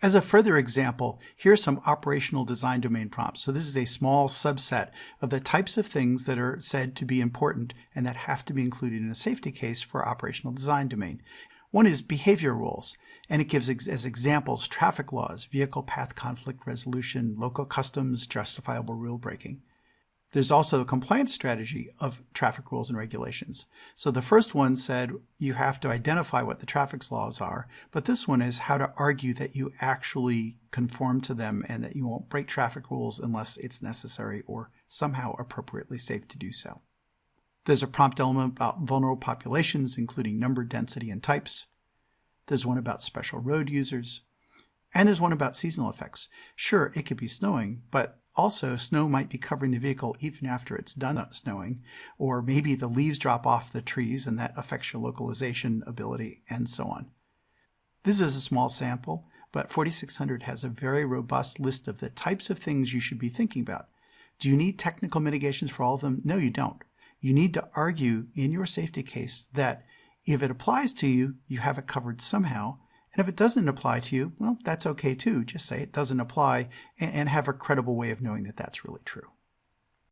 As a further example, here are some operational design domain prompts. So this is a small subset of the types of things that are said to be important and that have to be included in a safety case for operational design domain. One is behavior rules, and it gives as examples traffic laws, vehicle path conflict resolution, local customs, justifiable rule breaking. There's also a compliance strategy of traffic rules and regulations. So the first one said you have to identify what the traffic laws are, but this one is how to argue that you actually conform to them and that you won't break traffic rules unless it's necessary or somehow appropriately safe to do so. There's a prompt element about vulnerable populations, including number, density, and types. There's one about special road users. And there's one about seasonal effects. Sure, it could be snowing, but also snow might be covering the vehicle even after it's done snowing, or maybe the leaves drop off the trees and that affects your localization ability, and so on. This is a small sample, but 4600 has a very robust list of the types of things you should be thinking about. Do you need technical mitigations for all of them? No, you don't. You need to argue in your safety case that if it applies to you, you have it covered somehow. And if it doesn't apply to you, well, that's okay too. Just say it doesn't apply and have a credible way of knowing that that's really true.